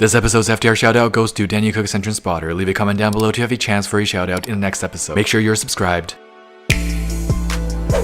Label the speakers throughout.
Speaker 1: This episode's FDR shoutout goes to Daniel Cook's Entrance Spotter. Leave a comment down below to have a chance for a shoutout in the next episode. Make sure you're subscribed.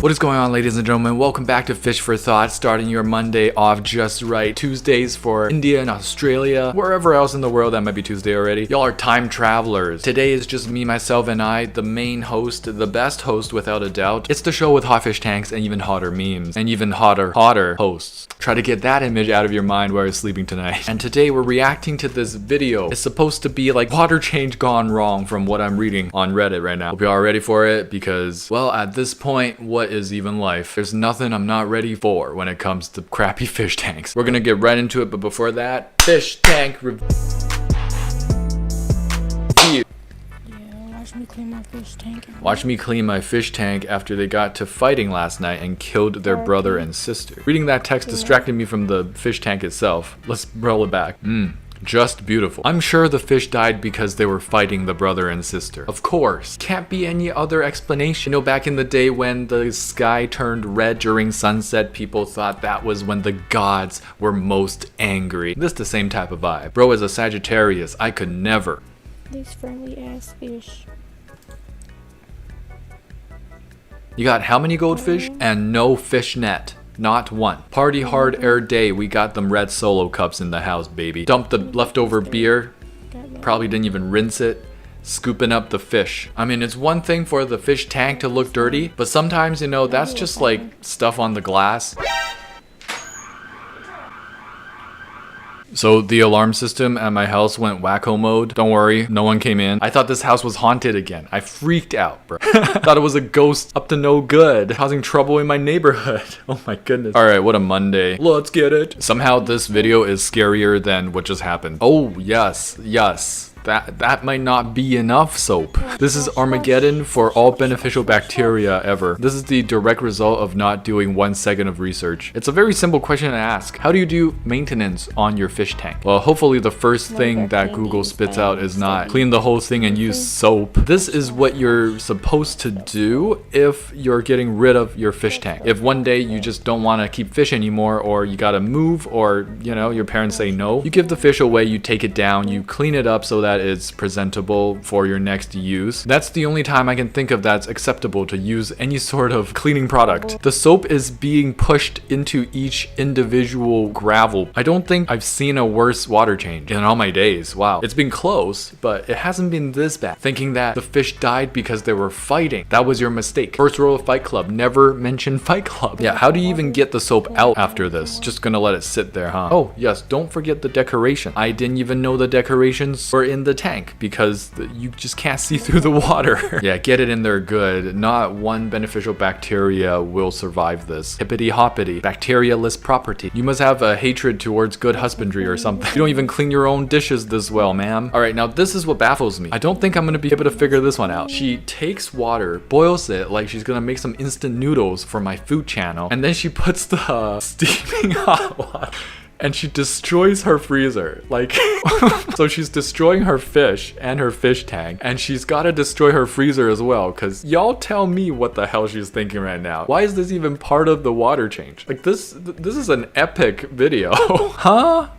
Speaker 1: What is going on, ladies and gentlemen? Welcome back to Fish for Thought, starting your Monday off just right. Tuesdays for India and Australia, wherever else in the world that might be Tuesday already. Y'all are time travelers. Today is just me, myself, and I, the main host, the best host without a doubt. It's the show with hot fish tanks and even hotter memes, and even hotter hosts. Try to get that image out of your mind while you're sleeping tonight. And today we're reacting to this video. It's supposed to be like water change gone wrong from what I'm reading on Reddit right now. Hope y'all are ready for it because, well, at this point, what is even life? There's nothing I'm not ready for when it comes to crappy fish tanks. We're gonna get right into it, but before that, fish tank review.
Speaker 2: Watch me clean my fish tank.
Speaker 1: Watch me clean my fish tank after they got to fighting last night and killed their brother and sister. Reading that text distracted me from the fish tank itself. Let's roll it back. Just beautiful. I'm sure the fish died because they were fighting the brother and sister. Of course. Can't be any other explanation. You know, back in the day when the sky turned red during sunset, people thought that was when the gods were most angry. This the same type of vibe. Bro is a Sagittarius. I could never.
Speaker 2: These friendly ass fish.
Speaker 1: You got how many goldfish? And no fish net. Not one. Party hard air day. We got them red Solo cups in the house, baby. Dumped the leftover beer. Probably didn't even rinse it. Scooping up the fish. I mean, it's one thing for the fish tank to look dirty, but sometimes, you know, that's just like stuff on the glass. So the alarm system at my house went wacko mode. Don't worry, no one came in. I thought this house was haunted again. I freaked out, bro. Thought it was a ghost up to no good, causing trouble in my neighborhood. Oh my goodness. All right, what a Monday. Let's get it. Somehow this video is scarier than what just happened. Oh, yes. That might not be enough soap. This is Armageddon for all beneficial bacteria ever. This is the direct result of not doing 1 second of research. It's a very simple question to ask. How do you do maintenance on your fish tank? Well, hopefully the first thing that Google spits out is not clean the whole thing and use soap. This is what you're supposed to do if you're getting rid of your fish tank. If one day you just don't want to keep fish anymore, or you gotta move, or, you know, your parents say no, you give the fish away, you take it down, you clean it up so that it's presentable for your next use. That's the only time I can think of that's acceptable to use any sort of cleaning product. The soap is being pushed into each individual gravel. I don't think I've seen a worse water change in all my days. Wow. It's been close, but it hasn't been this bad. Thinking that the fish died because they were fighting. That was your mistake. First rule of Fight Club, never mention Fight Club. Yeah, how do you even get the soap out after this? Just gonna let it sit there, huh? Oh, yes, don't forget the decoration. I didn't even know the decorations were in the tank because you just can't see through the water. Yeah, get it in there good. Not one beneficial bacteria will survive this. Hippity hoppity. Bacterialess property. You must have a hatred towards good husbandry or something. You don't even clean your own dishes this well, ma'am. Alright, now this is what baffles me. I don't think I'm gonna be able to figure this one out. She takes water, boils it like she's gonna make some instant noodles for my food channel, and then she puts the steaming hot water and she destroys her freezer. Like, so she's destroying her fish and her fish tank, and she's gotta destroy her freezer as well, because y'all tell me what the hell she's thinking right now. Why is this even part of the water change? Like, this is an epic video. Huh?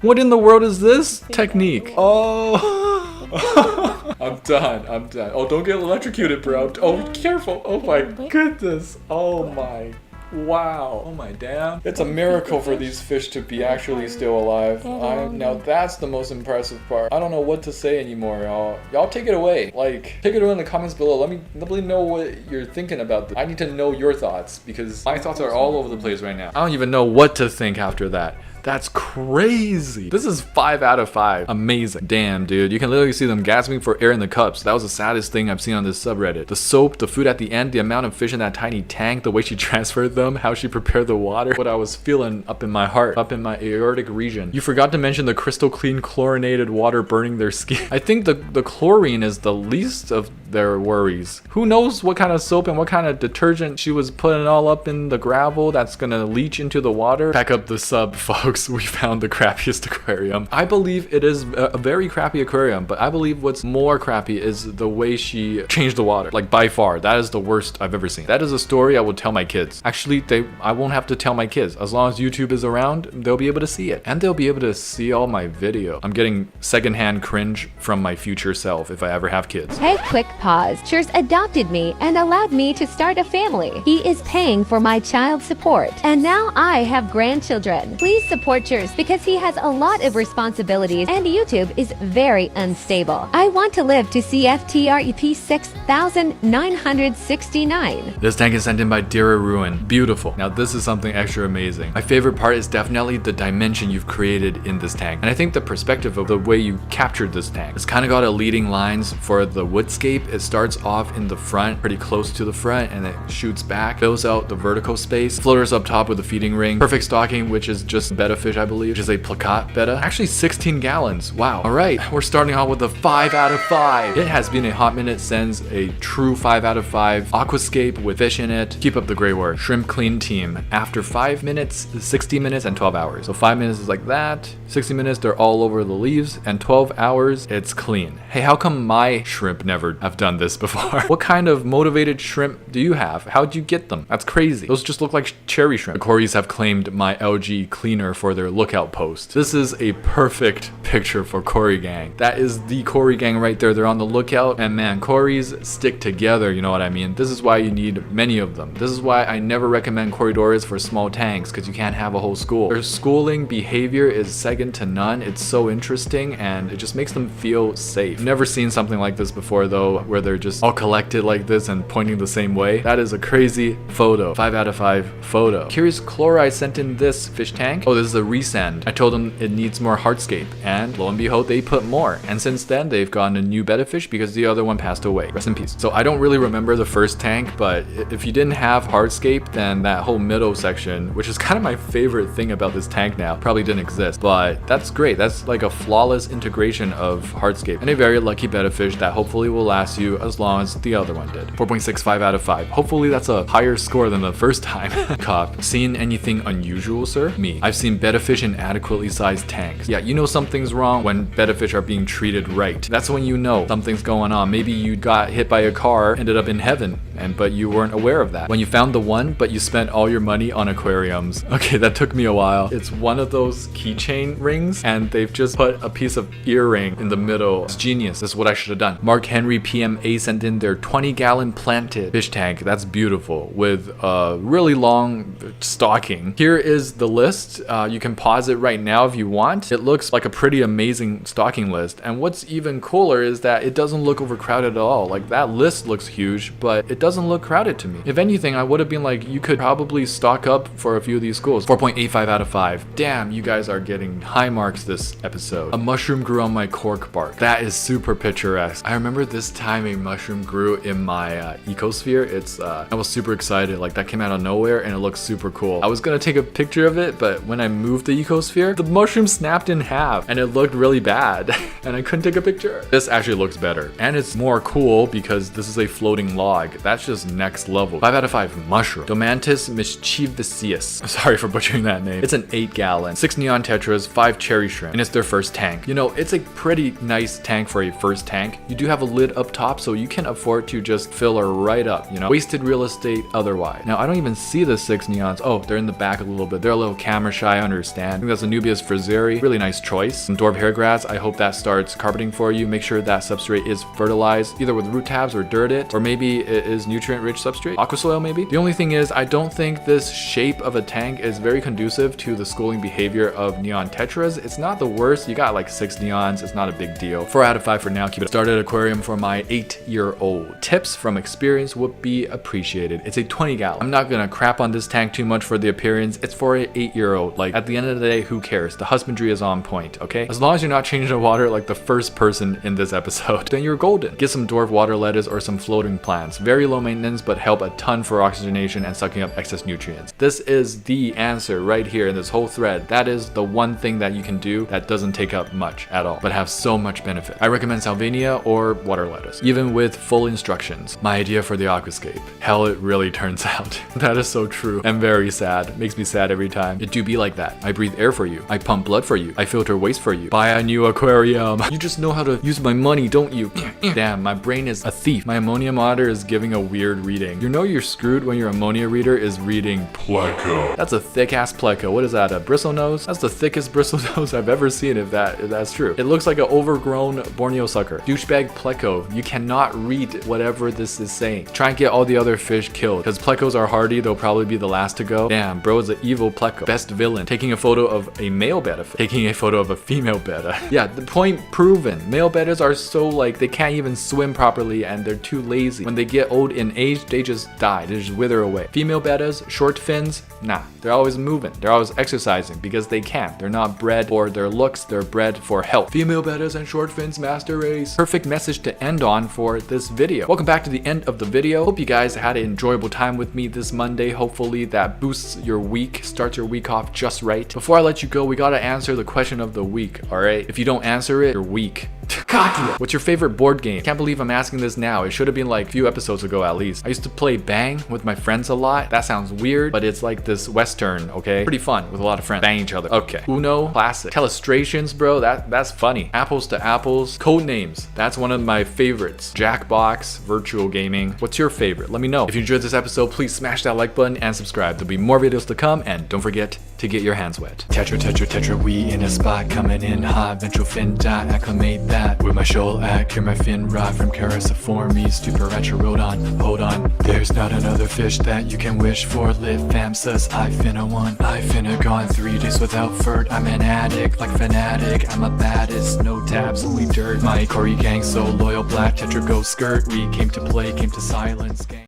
Speaker 1: What in the world is this technique? Oh. I'm done. Oh, don't get electrocuted, bro. Oh, careful. Oh my goodness. Oh my. Wow. Oh my damn. It's a miracle for these fish to be actually still alive. Now that's the most impressive part. I don't know what to say anymore, y'all. Y'all take it away. Like, take it away in the comments below. Let me know what you're thinking about this. I need to know your thoughts because my thoughts are all over the place right now. I don't even know what to think after that. That's crazy. This is 5 out of 5. Amazing. Damn, dude. You can literally see them gasping for air in the cups. That was the saddest thing I've seen on this subreddit. The soap, the food at the end, the amount of fish in that tiny tank, the way she transferred them, how she prepared the water, what I was feeling up in my heart, up in my aortic region. You forgot to mention the crystal clean chlorinated water burning their skin. I think the chlorine is the least of their worries. Who knows what kind of soap and what kind of detergent she was putting all up in the gravel that's gonna leach into the water. Pack up the sub, folks. folks, we found the crappiest aquarium. I believe it is a very crappy aquarium, but I believe what's more crappy is the way she changed the water. Like by far, that is the worst I've ever seen. That is a story I would tell my kids. Actually, I won't have to tell my kids. As long as YouTube is around, they'll be able to see it. And they'll be able to see all my video. I'm getting secondhand cringe from my future self if I ever have kids.
Speaker 3: Hey, quick pause. Cheers adopted me and allowed me to start a family. He is paying for my child support. And now I have grandchildren. Please support Cheers because he has a lot of responsibilities and YouTube is very unstable. I want to live to see FTREP 6969.
Speaker 1: This tank is sent in by Dira Ruin. Beautiful. Now this is something extra amazing. My favorite part is definitely the dimension you've created in this tank. And I think the perspective of the way you captured this tank. It's kind of got a leading lines for the woodscape. It starts off in the front, pretty close to the front, and it shoots back, fills out the vertical space, floaters up top with a feeding ring, perfect stocking, which is just betta fish, I believe, which is a plakat betta. Actually 16 gallons. Wow. All right, we're starting off with a 5 out of 5. It has been a hot minute since a true 5 out of 5 aquascape with fish in it. Keep up the great work. Shrimp clean team. After 5 minutes, 60 minutes, and 12 hours. So 5 minutes is like that, 60 minutes, they're all over the leaves, and 12 hours, it's clean. Hey, how come my shrimp never have done this before? What kind of motivated shrimp do you have? How'd you get them? That's crazy. Those just look like cherry shrimp. The Corys have claimed my LG cleaner for their lookout post. This is a perfect picture for Cory Gang. That is the Cory Gang right there. They're on the lookout, and man, Corys stick together, you know what I mean? This is why you need many of them. This is why I never recommend Corridores for small tanks, because you can't have a whole school. Their schooling behavior is second to none. It's so interesting, and it just makes them feel safe. I've never seen something like this before though, where they're just all collected like this and pointing the same way. That is a crazy photo. 5 out of 5 photo. Curious Chloride sent in this fish tank. Oh, this is a resend. I told them it needs more hardscape, and lo and behold, they put more. And since then, they've gotten a new betta fish because the other one passed away. Rest in peace. So I don't really remember the first tank, but if you didn't have hardscape, then that whole middle section, which is kind of my favorite thing about this tank now, probably didn't exist. But that's great. That's like a flawless integration of hardscape and a very lucky betta fish that hopefully will last you as long as the other one did. 4.65 out of 5. Hopefully that's a higher score than the first time. Cop. Seen anything unusual, sir? Me. I've seen betta fish in adequately sized tanks. Yeah, you know something's wrong when betta fish are being treated right. That's when you know something's going on. Maybe you got hit by a car, ended up in heaven, but you weren't aware of that. When you found the one, but you spent all your money on aquariums. Okay, that took me a while. It's one of those keychain rings, and they've just put a piece of earring in the middle. It's genius. This is what I should have done. Mark Henry PMA sent in their 20-gallon planted fish tank. That's beautiful, with a really long stocking. Here is the list. You can pause it right now if you want. It looks like a pretty amazing stocking list, and what's even cooler is that it doesn't look overcrowded at all. Like, that list looks huge, but it doesn't look crowded to me. If anything, I would have been like, you could probably stock up for a few of these schools. 4.85 out of 5. Damn, you guys are getting high marks this episode. A mushroom grew on my cork bark. That is super picturesque. I remember this time a mushroom grew in my ecosphere. I was super excited. Like, that came out of nowhere and it looks super cool. I was gonna take a picture of it, but when I moved the ecosphere, the mushroom snapped in half and it looked really bad and I couldn't take a picture. This actually looks better, and it's more cool because this is a floating log. That's just next level. 5 out of 5 mushroom. Domantis mischievous. Sorry for butchering that name. It's an 8-gallon, 6 neon tetras, 5 cherry shrimp, and it's their first tank. You know, it's a pretty nice tank for a first tank. You do have a lid up top, so you can afford to just fill her right up, you know? Wasted real estate otherwise. Now, I don't even see the 6 neons. Oh, they're in the back a little bit. They're a little camera shy, I understand. I think that's a Nubius friseri. Really nice choice. Some dwarf hairgrass. I hope that starts carpeting for you. Make sure that substrate is fertilized, either with root tabs or dirt it, or maybe it is nutrient-rich substrate. Aqua soil, maybe? The only thing is, I don't think this shape of a tank is very conducive to the schooling behavior of neon tetras. It's not the worst. You got like 6 neons. It's not a big deal. 4 out of 5 for now. Keep it. Started aquarium for my 8-year-old. Tips from experience would be appreciated. It's a 20-gallon. I'm not gonna crap on this tank too much for the appearance. It's for an 8-year-old. Like, at the end of the day, who cares? The husbandry is on point, okay? As long as you're not changing the water like the first person in this episode, then you're golden. Get some dwarf water lettuce or some floating plants. Very low low maintenance but help a ton for oxygenation and sucking up excess nutrients. This is the answer right here in this whole thread. That is the one thing that you can do that doesn't take up much at all, but have so much benefit. I recommend Salvinia or water lettuce, even with full instructions. My idea for the aquascape. Hell, it really turns out. That is so true and very sad. Makes me sad every time. It do be like that. I breathe air for you. I pump blood for you. I filter waste for you. Buy a new aquarium. You just know how to use my money, don't you? Damn, my brain is a thief. My ammonia monitor is giving a weird reading. You know you're screwed when your ammonia reader is reading Pleco. That's a thick ass Pleco. What is that, a bristle nose? That's the thickest bristle nose I've ever seen, if that's true. It looks like an overgrown Borneo sucker. Douchebag Pleco. You cannot read whatever this is saying. Try and get all the other fish killed, because Plecos are hardy. They'll probably be the last to go. Damn, bro is an evil Pleco. Best villain. Taking a photo of a male betta. Taking a photo of a female betta. Yeah, the point proven. Male bettas are so like, they can't even swim properly and they're too lazy. When they get old in age, they just die. They just wither away. Female bettas, short fins, nah. They're always moving. They're always exercising because they can. They're not bred for their looks. They're bred for health. Female bettas and short fins, master race. Perfect message to end on for this video. Welcome back to the end of the video. Hope you guys had an enjoyable time with me this Monday. Hopefully that boosts your week, starts your week off just right. Before I let you go, we gotta answer the question of the week, alright? If you don't answer it, you're weak. What's your favorite board game? Can't believe I'm asking this now. It should have been like a few episodes ago at least. I used to play Bang with my friends a lot. That sounds weird, but it's like this Western, okay? Pretty fun with a lot of friends. Bang each other. Okay. Uno, classic. Telestrations, bro, that's funny. Apples to Apples. Codenames, that's one of my favorites. Jackbox, virtual gaming. What's your favorite? Let me know. If you enjoyed this episode, please smash that like button and subscribe. There'll be more videos to come, and don't forget to get your hands wet. Tetra, we in a spot, coming in hot. Ventral fin dot, acclimate that. With my shoal at, cure my fin rot from Characiformes, Super Retrodon. Hold on, there's not another fish that you can wish for. Live fam sus, I finna one. I finna gone 3 days without furt. I'm an addict, like fanatic. I'm a baddest, no tabs, only dirt. My Corey gang so loyal, black Tetra go skirt. We came to play, came to silence gang.